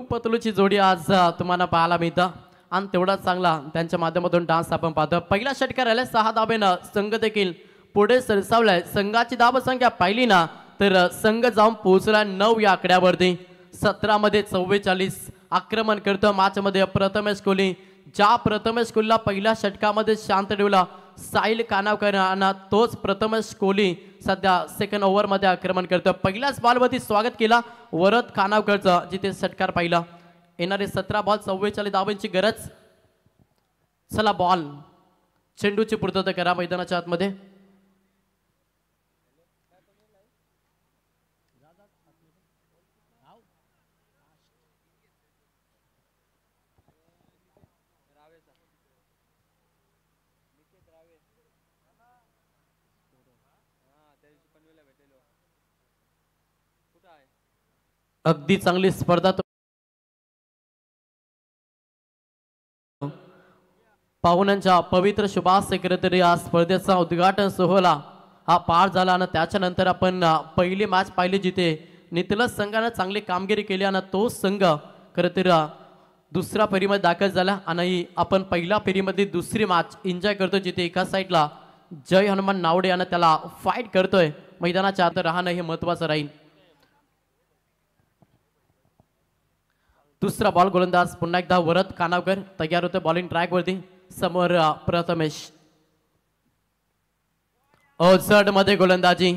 पतलूची जोडी आज तुम्हाला पाहायला मिळतं आणि तेवढाच चांगला त्यांच्या माध्यमातून डान्स आपण पाहतो. पहिला षटकार आलाय 6 धावेनं. संघ देखील पुढे सरसावलाय. संघाची धाव संख्या पाहिली ना तर संघ जाऊन पोहोचला 9 या आकड्यावरती. 17 मध्ये 44 आक्रमण करतो मॅच मध्ये प्रथमेश कोहली. ज्या प्रथमेश कोहलीला पहिल्या षटकामध्ये शांत ठेवला साहिल कानावकर आणि तोच प्रथमेश कोहली सध्या सेकंड ओव्हर मध्ये आक्रमण करतो. पहिल्याच बॉलवरती स्वागत केला वरद खानावकरचं जिथे षटकार पाहिला. येणारे 17 बॉल 44 धावांची गरज. चला बॉल चेंडूची पूर्तता करा मैदानाच्या आतमध्ये. अगदी चांगली स्पर्धा पाहुण्यांच्या पवित्र शुभास सेक्रेटरी या स्पर्धेचा उद्घाटन सोहळा हा पार झाला आणि त्याच्यानंतर आपण पहिली मॅच पाहिली जिथे नितलस संघाने चांगली कामगिरी केली आणि तो संघ खरं तर दुसऱ्या फेरीमध्ये दाखल झाला आणि आपण पहिल्या फेरीमध्ये दुसरी मॅच एन्जॉय करतो जिथे एका साईडला जय हनुमान नावडे आणि त्याला फाईट करतोय. मैदानाच्या आत राहणं हे महत्वाचं राहील. दुसरा बॉल गोलंदाज पुन्हा एकदा वरद खानावकर तयार होते बॉलिंग ट्रॅक वरती. समोर प्रथमेश. अवजड मध्ये गोलंदाजी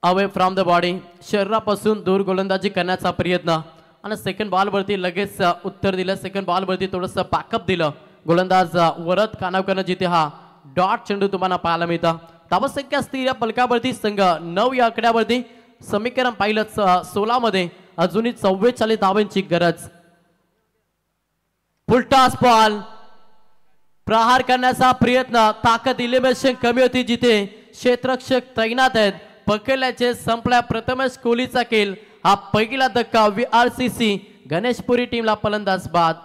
अवे फ्रॉम द बॉडी. शरीरापासून दूर गोलंदाजी करण्याचा प्रयत्न आणि सेकंड बॉल वरती लगेच उत्तर दिलं. सेकंड बॉल वरती थोडंसं बॅकअप दिलं गोलंदाज वरद खानावकर जिथे हा डॉट चेंडू तुम्हाला पाहायला मिळतं. धावसंख्या स्थिर या पलकावरती संघ 9 या आकड्यावरती. समीकरण पाहिलं 16 मध्ये अजूनही 44 धावांची गरज. फुलटॉस बॉल प्रहार करण्याचा प्रयत्न. ताकद इलिमिनेशन कमी होती जिथे क्षेत्ररक्षक तैनात आहेत. पकडल्याचे संपल्या प्रथमेश कोहलीचा खेळ. हा पहिला धक्का VRCC गणेशपुरी टीमला फलंदाज बाद.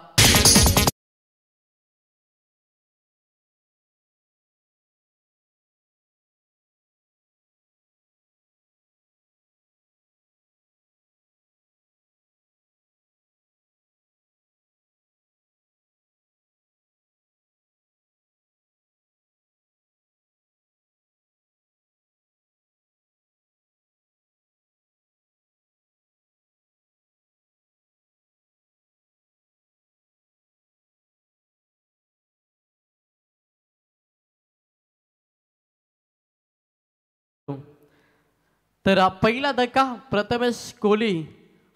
तर पहिला धक्का प्रथमेश कोहली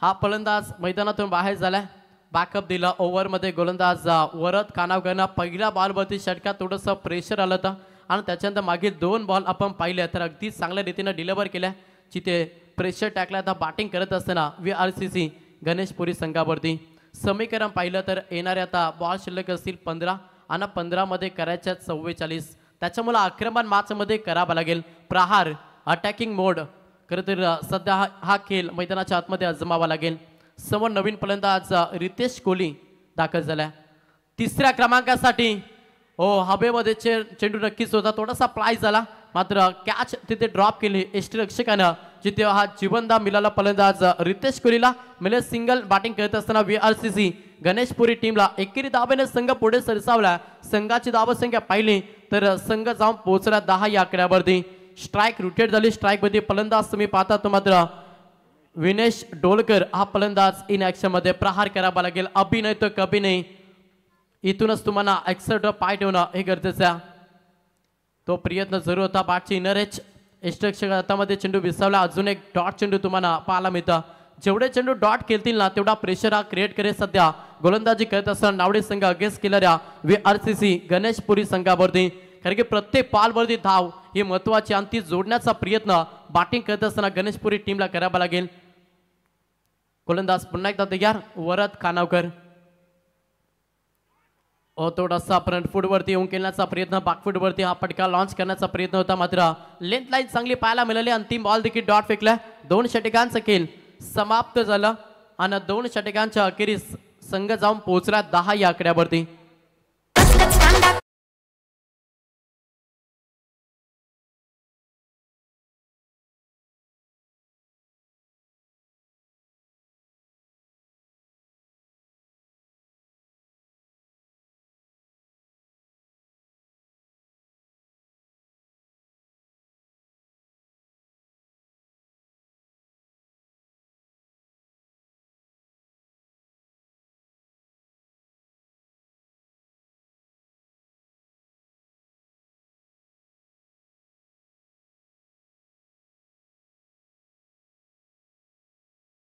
हा फलंदाज मैदानातून बाहेर झालाय. बॅकअप दिला. ओव्हरमध्ये गोलंदाज वरद खानावकरनं पहिल्या बॉलवरती षटकात थोडंसं प्रेशर आलं होतं आणि त्याच्यानंतर मागील 2 बॉल आपण पाहिले तर अगदी चांगल्या रीतीने डिलिव्हर केल्या जिथे प्रेशर टाकला. आता बॅटिंग करत असताना VRCC गणेशपुरी संघावरती. समीकरण पाहिलं तर येणारे आता बॉल शिल्लक असतील 15 आणि 15 मध्ये करायच्या 44. त्याच्यामुळे आक्रमण मॅचमध्ये करावा लागेल. प्रहार अटॅकिंग मोड खरं तर सध्या हा खेळ मैदानाच्या आतमध्ये अजमावा लागेल. समोर नवीन फलंदाज रितेश कोहली दाखल झाला. तिसऱ्या क्रमांकासाठी हवेमध्ये चेंडू नक्कीच होता, थोडासा प्लाय झाला, मात्र कॅच तिथे ड्रॉप केली यष्टीरक्षकानं, जिथे हा जीवनदा मिळाला फलंदाज रितेश कोहलीला. मिले सिंगल बॅटिंग करत असताना VRCC गणेशपुरी टीमला एकेरी दाब्याने संघ पुढे सरसावला. संघाची धावसंख्या पाहिली तर संघ जाऊन पोहोचला 10 या आकड्यावरती. स्ट्राईक रोटेट झाली. स्ट्राईक मध्ये फलंदाज तुम्ही पाहता तो मात्र विनेश डोलकर हा फलंदाज इन ऍक्शन मध्ये. प्रहार करावा लागेल, अभि नाही तो कभी नाही. इथूनच तुम्हाला एक्सर पाय ठेवणं हे गरजेचं आहे. तो प्रयत्न जरूर होता. बॅटची इनर एच यष्टीरक्षक हातामध्ये चेंडू विसावला. अजून एक डॉट चेंडू तुम्हाला पाहायला मिळतं. जेवढे चेंडू डॉट खेळतील ना तेवढा प्रेशर हा क्रिएट करेल. सध्या गोलंदाजी करत असताना नावडे संघ अगेन्स्ट केणाऱ्या VRCC गणेशपुरी संघावरती. कारण की प्रत्येक बॉलवरती धाव ही महत्वाची आणि ती जोडण्याचा प्रयत्न बॅटिंग करत असताना गणेशपुरी टीमला करावा लागेल. गोलंदाज पुन्हा एकदा तयार. वरद खानावकर थोडासा फ्रंट फूट वरती येऊन खेळण्याचा प्रयत्न, बॅकफूट वरती हा फटका लॉन्च करण्याचा प्रयत्न होता, मात्र लेंथ लाईन चांगली पाहायला मिळाली. अंतिम बॉल देखील डॉट फेकला. 2 षटकांचा खेळ समाप्त झाला आणि 2 षटकांच्या अखेरीस संघ जाऊन पोहोचला 10 या आकड्यावरती.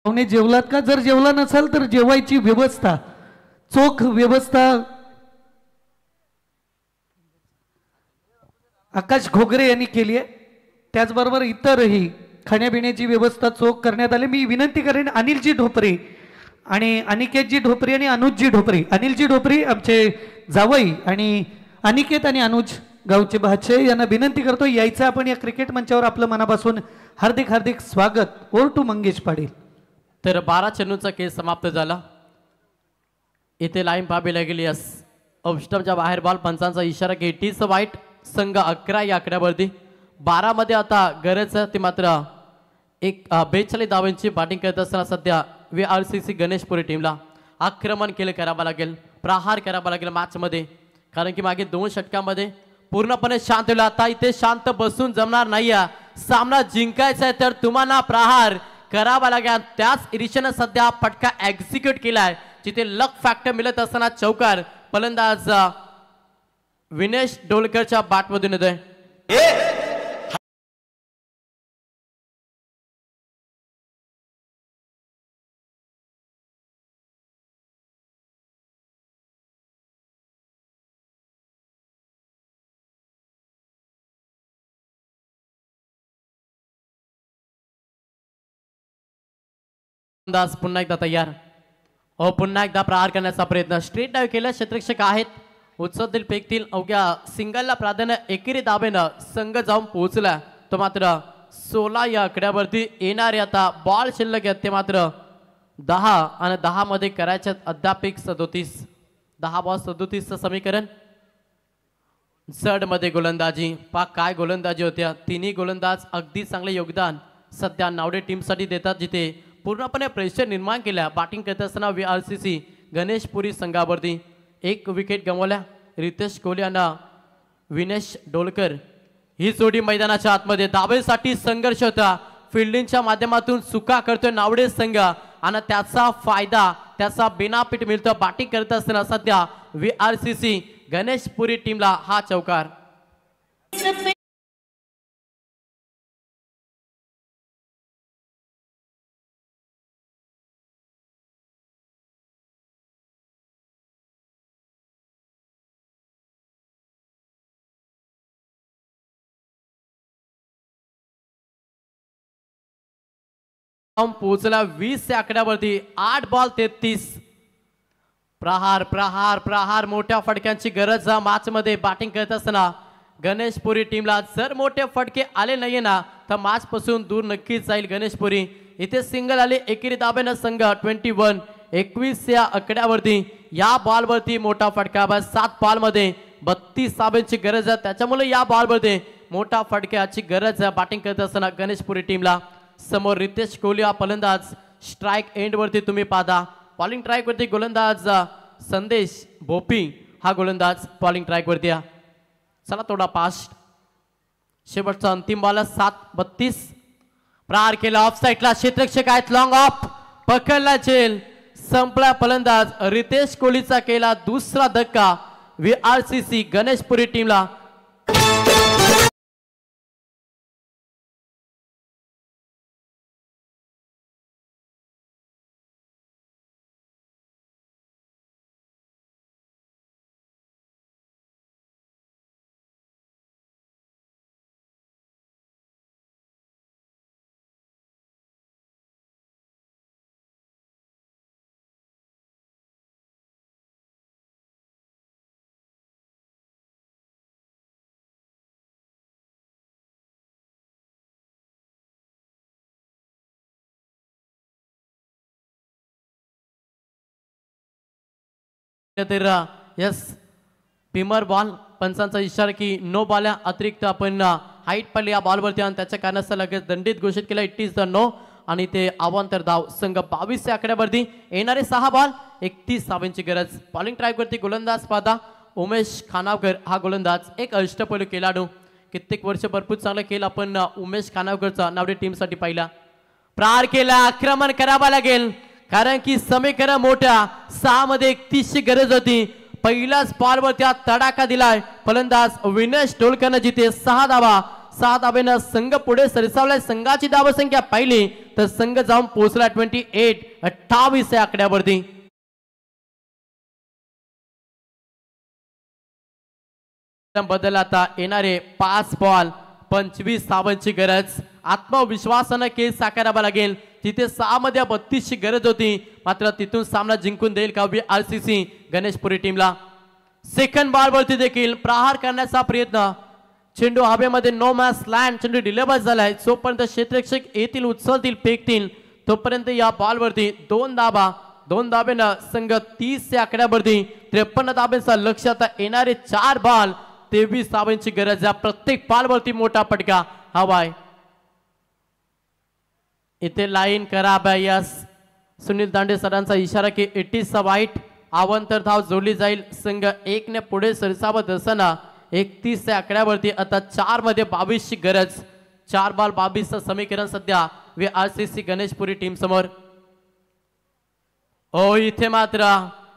पाहुणे जेवलात का? जर जेवला नसाल तर जेवायची व्यवस्था, चोख व्यवस्था आकाश घोगरे यांनी केली आहे. त्याचबरोबर इतरही खाण्यापिण्याची व्यवस्था चोख करण्यात आली. मी विनंती करेन अनिलजी ढोपरे आणि अनिकेतजी ढोपरे आणि अनुजजी ढोपरे. अनिलजी ढोपरे आमचे जावई आणि अनिकेत आणि अनुज गावचे भाचे यांना विनंती करतो यायचं आपण या क्रिकेट मंचावर. आपलं मनापासून हार्दिक हार्दिक स्वागत. Over to Mangesh Patil. तर 12 चेंडूंचा खेळ समाप्त झाला. इथे लाईन पाहावी लागेल. यस ऑफस्टमच्या बाहेर बॉल. पंचांचा इशारा की इट इज वाईट. संघ 11 या आकड्यावरती. 12 मध्ये आता गरज ते मात्र 42 धावांची बॅटिंग करत असताना सध्या VRCC गणेशपुरी टीमला आक्रमण केलं करावं लागेल, प्रहार करावा लागेल मॅच मध्ये. कारण की मागे 2 षटकांमध्ये पूर्णपणे शांत होईल. आता इथे शांत बसून जमणार नाही. सामना जिंकायचा आहे तर तुम्हाला प्रहार करावा लागेल. त्याच इरिशेनं सध्या फटका एक्झिक्यूट केलाय, जिथे लक फॅक्टर मिळत असताना चौकार फलंदाज विनेश डोलकरच्या बॅटमधून येतोय. फलंदाज पुन्हा एकदा तयार. पुन्हा एकदा प्रहार करण्याचा प्रयत्न. स्ट्रेट डाव केला. क्षेत्ररक्षक आहेत, उत्सवतील फेकतील. अवघ्या सिंगलला प्राधान्य. एकेरी दाबेनं संघ जाऊन पोहोचला. तो मात्र 16 या आकड्यावरती येणारे आता बॉल शिल्लक आहेत ते मात्र 10 आणि 10 मध्ये करायच्यात अद्याप 37. 10 बॉल 37चं समीकरण. जड मध्ये गोलंदाजी पा काय गोलंदाजी होत्या. तिन्ही गोलंदाज अगदी चांगले योगदान सध्या नावडे टीमसाठी देतात, जिथे पूर्णपणे प्रेशर निर्माण केल्या बॅटिंग करत असताना VRCC गणेशपुरी संघावरती. 1 विकेट गमावल्या. रितेश कोहली आणि विनेश डोलकर ही जोडी मैदानाच्या आतमध्ये. दावेसाठी संघर्ष होता. फिल्डिंगच्या माध्यमातून चुका करतोय नावडे संघ आणि त्याचा फायदा, त्याचा बेनापीट मिळतो बॅटिंग करत असताना सध्या VRCC गणेशपुरी टीमला हा चौकार. पोहोचला 20 या आकड्यावरती 8 बॉल 33. प्रहार प्रहार प्रहार मोठ्या फटक्यांची गरज मॅच मध्ये बॅटिंग करत असताना गणेशपुरी टीमला जर मोठे फटके आले नाहीये ना तर मॅच पासून दूर नक्कीच जाईल गणेशपुरी. इथे सिंगल आले एकेरी दाब्यानं संघ 21 या आकड्यावरती या बॉलवरती मोठा फटका 7 बॉल मध्ये 32 धाब्यांची गरज आहे. त्याच्यामुळे या बॉलमध्ये मोठा फटक्याची गरज आहे बॅटिंग करत असताना गणेशपुरी टीमला. समोर रितेश कोहली हा फलंदाज स्ट्राईक एंड वरती तुम्ही पाहता. बॉलिंग ट्रॅक वरती गोलंदाज संदेश भोपी हा गोलंदाज बॉलिंग ट्रॅक वरती आहे. चला थोडा फास्ट. शेवटचा अंतिम बॉल 7-32. प्रहार केला ऑफ साईडला क्षेत्ररक्षक आहेत लॉंग ऑफ पकडला चेल संपला. फलंदाज रितेश कोहलीचा केला दुसरा धक्का VRCC गणेशपुरी टीमला. यस पिमर बॉल पंचांचा इशारा की नो बॉल अतिरिक्त आपण हाईट पडली या बॉलवरती आणि त्याच्या कारणास्तव लगेच दंडित घोषित केला. इट इज द नो आणि ते अवांतर धाव संघ 22 या आकड्यावरती येणारे 6 बॉल 31 धावांची गरज. बॉलिंग ट्रॅक वरती गोलंदाज पाहता उमेश खानावकर हा गोलंदाज एक अष्टपैलू खेळाडू. कित्येक वर्ष भरपूर चांगला खेळ आपण उमेश खानावकरचा नावडे टीम साठी पाहिला. प्रहार केला आक्रमण करावा लागेल कारण की समीकरण मोठ्या 6 मध्ये 31 ची गरज होती. पहिल्याच बॉलवर त्या तडाखा दिलाय फलंदाज विनेश टोलकरनं जिथे 6 धावा 6 धावेनं संघ पुढे सरसावलाय. संघाची धावसंख्या पाहिली तर संघ जाऊन पोहोचला 28 या आकड्यावरती. बदल आता येणारे 5 बॉल 25 धावांची गरज. आत्मविश्वासानं खेळ साकारावा लागेल. तिथे 6 मध्ये 32 ची गरज होती मात्र तिथून सामना जिंकून देईल का VRCC गणेशपुरी टीमला. सेकंड बॉल वरती देखील प्रहार करण्याचा प्रयत्न. चेंडू हवेमध्ये नो मॅच लँड चेंडू डिलेवर झालाय. जोपर्यंत क्षेत्ररक्षक येतील उचलतील फेकतील तोपर्यंत या बॉल वरती 2 धाब्यानं संघ 30 या आकड्यावरती 53 धाब्यांचा लक्ष. आता येणारे 4 बॉल 23 धाब्यांची गरज आहे. प्रत्येक बॉल वरती मोठा फटका हवाय. इथे लाईन करा यस. सुनील दांडे सरांचा इशारा की इट इज वाईट. अवांतर धाव जोडली जाईल. संघ 1 ने पुढे सरसावत असताना 31 या आकड्यावरती आता 4 मध्ये 22 ची गरज. 4 बॉल 22 समीकरण सध्या VRCC गणेशपुरी टीम समोर. ओ इथे मात्र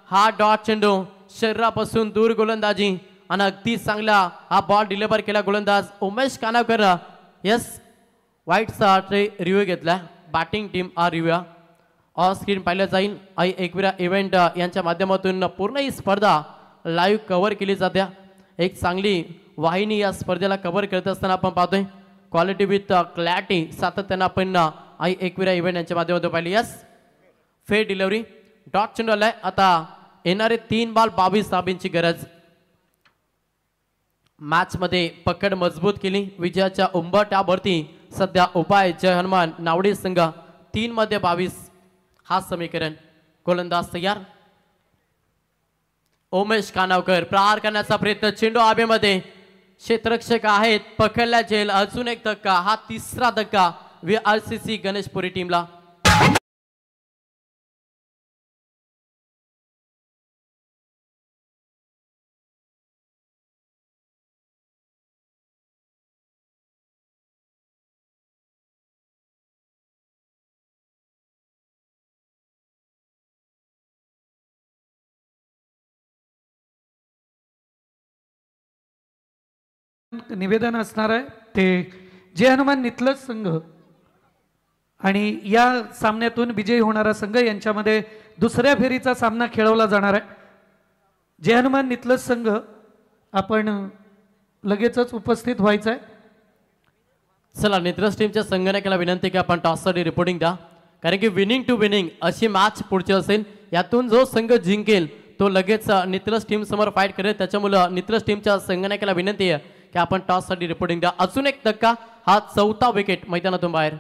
हा डॉट चेंडू शरीरापासून दूर गोलंदाजी आणि अगदी चांगला हा बॉल डिलिव्हर केला गोलंदाज उमेश कानावकर. यस वाईटचा रिव्ह्यू घेतला. Batting team review on screen पाहिलं जाईल. आई एकविरा इव्हेंट यांच्या माध्यमातून पूर्ण ही स्पर्धा लाईव्ह कव्हर केली जाते. एक चांगली वाहिनी या स्पर्धेला कव्हर करत असताना आपण पाहतोय. क्वालिटी विथ क्लॅरिटी सातत्यानं आपण आई एकविरा इव्हेंट यांच्या माध्यमातून पाहिली. यस फेर डिलिव्हरी डॉट चेंडू आलाय. आता येणारे 3 बॉल 22 धाब्यांची गरज. मॅच मध्ये पकड मजबूत केली. विजयाच्या उंबरठ्यावरती सध्या उपाय जय हनुमान नावडे संघ 3 मध्ये 22 हा समीकरण. गोलंदाज तयार. उमेश कानावकर प्रहार करण्याचा प्रयत्न. चेंडू हवेमध्ये क्षेत्ररक्षक आहेत पकडला जेल. अजून एक धक्का हा 3रा धक्का VRCC गणेशपुरी टीमला. निवेदन असणार आहे ते जय हनुमान नितलज संघ आणि या सामन्यातून विजयी होणारा संघ यांच्यामध्ये दुसऱ्या फेरीचा सामना खेळवला जाणार आहे. जय हनुमान नितलज संघ आपण लगेचच उपस्थित व्हायचं आहे. चला नितलज टीमच्या संघनायकाला विनंती की आपण टॉससाठी रिपोर्टिंग द्या. कारण की विनिंग टू विनिंग अशी मॅच पुढची असेल. यातून जो संघ जिंकेल तो लगेच नित्रस टीम समोर फाईट करेल. त्याच्यामुळे नित्रस टीमच्या संघनायकाला विनंती आहे की आपण टॉस साठी रिपोर्टिंग द्या. अजून एक धक्का, हा 4था विकेट मैदानातून बाहेर.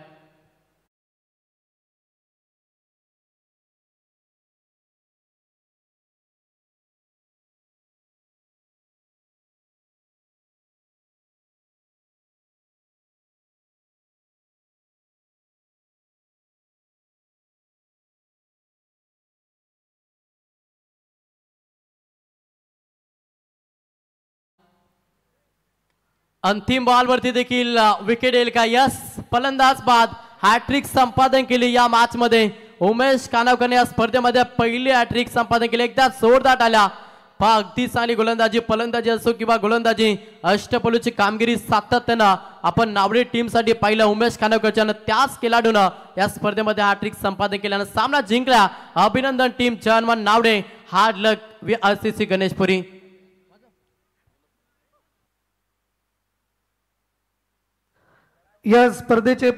अंतिम बॉल वरती देखील विकेट येईल का? यस, फलंदाज बाद हॅट्रिक संपादन केली या मॅच मध्ये. उमेश कानावकरने या स्पर्धेमध्ये पहिली हॅट्रिक संपादन केली. एकदा जोरदार आल्या. अगदी चांगली गोलंदाजी, फलंदाजी असो किंवा गोलंदाजी, अष्टपैलूची कामगिरी सातत्यानं आपण नावडे टीम साठी पाहिलं. उमेश कानावकरच्या त्याच खेळाडूनं या स्पर्धेमध्ये हॅट्रिक संपादन केल्यानं सामना जिंकला. अभिनंदन टीम जर्मन नावडे. हार्ड लक RCC गणेशपुरी. या स्पर्धेचे